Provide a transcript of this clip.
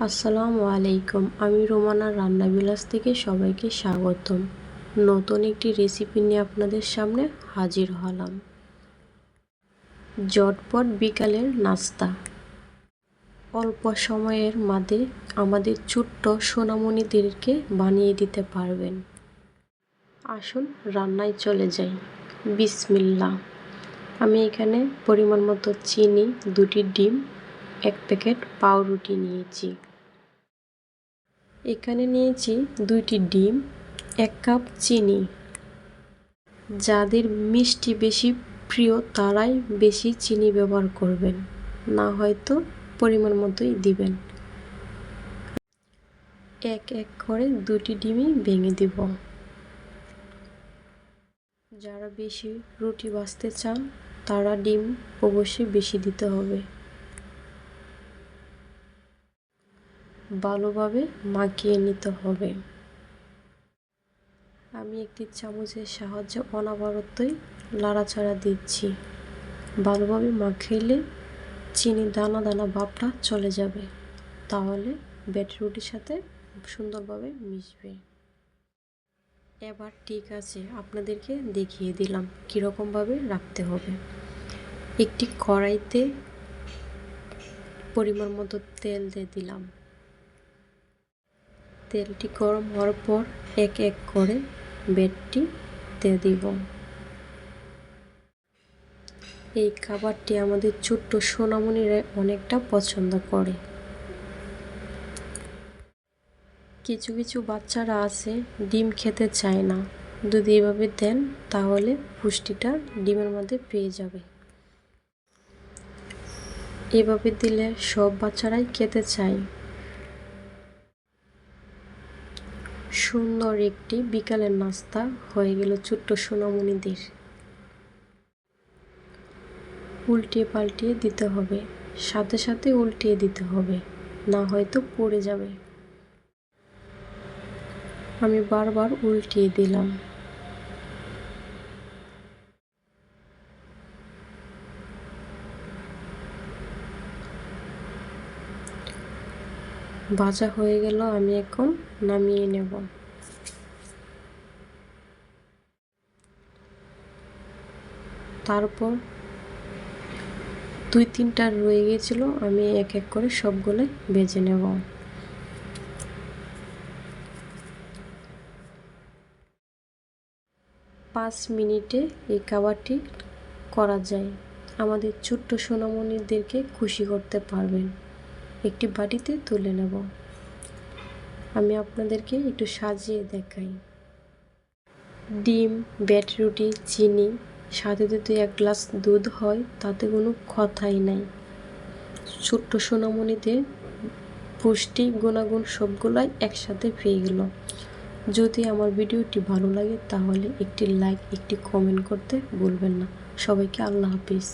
আসসালামু আলাইকুম। আমি রোমানার রান্নাবিলাস থেকে সবাইকে স্বাগতম। নতুন একটি রেসিপি নিয়ে আপনাদের সামনে হাজির হলাম। ঝটপট বিকালের নাস্তা। অল্প সময়ের মধ্যে আমাদের ছোট্ট সোনামণিদেরকে বানিয়ে দিতে পারবেন। আসুন রান্নায় চলে যাই। বিসমিল্লাহ। আমি এখানে পরিমাণ মতো চিনি, 2টি ডিম, 1 প্যাকেট পাউরুটি নিয়েছি। এখানে নিয়েছি 2টি ডিম, 1 কাপ চিনি। যাদের মিষ্টি বেশি প্রিয় তারাই বেশি চিনি ব্যবহার করবেন, না হয়তো পরিমাণ মতোই দিবেন। এক এক করে 2টি ডিমই ভেঙে দিব। যারা বেশি রুটি ভাজতে চান তারা ডিম অবশ্যই বেশি দিতে হবে। ভালোভাবে মাখিয়ে নিতে হবে। আমি একটি চামচের সাহায্যে অনবরতই নাড়াচাড়া দিচ্ছি। ভালোভাবে মাখাইলে চিনি দানা দানা ভাবটা চলে যাবে, তাহলে ব্যাটার রুটির সাথে সুন্দরভাবে মিশবে। এবার ঠিক আছে, আপনাদেরকে দেখিয়ে দিলাম কীরকমভাবে রাখতে হবে। একটি কড়াইতে পরিমাণ মতো তেল দিয়ে দিলাম। তেলটি গরম হওয়ার পর এক এক করে ব্যাটারটি দিয়ে দিব। এই খাবারটি আমাদের ছোট্ট সোনামণিরা অনেকটা পছন্দ করে। কিছু কিছু বাচ্চারা আছে ডিম খেতে চায় না, যদি এভাবে দেন তাহলে পুষ্টিটা ডিমের মধ্যে পেয়ে যাবে। এভাবে দিলে সব বাচ্চারাই খেতে চায়। সুন্দর একটি বিকালের নাস্তা হয়ে গেল ছোট্ট সোনামণিদের। উল্টিয়ে পাল্টিয়ে দিতে হবে, সাথে সাথে উল্টিয়ে দিতে হবে, না হয়তো পড়ে যাবে। আমি বারবার উল্টিয়ে দিলাম। ভাজা হয়ে গেল, আমি এখন নামিয়ে নেব। তারপর 2-3টা রয়ে গিয়েছিল, আমি এক এক করে সবগুলো ভেজে নেব। পাঁচ মিনিটে এই খাবারটি করা যায়। আমাদের ছোট্ট সোনামণিদেরকে খুশি করতে পারবেন। একটি বাটিতে তুলে নেব। আমি আপনাদেরকে একটু সাজিয়ে দেখাই। ডিম, ব্যাটার রুটি, চিনি, সাথে যদি 1 গ্লাস দুধ হয় তাতে কোনো কথাই নাই। ছোট্ট সোনামণিদের পুষ্টি গুণাগুণ সবগুলাই একসাথে পেয়ে গেল। যদি আমার ভিডিওটি ভালো লাগে তাহলে একটি লাইক, একটি কমেন্ট করতে ভুলবেন না। সবাইকে আল্লাহ হাফিজ।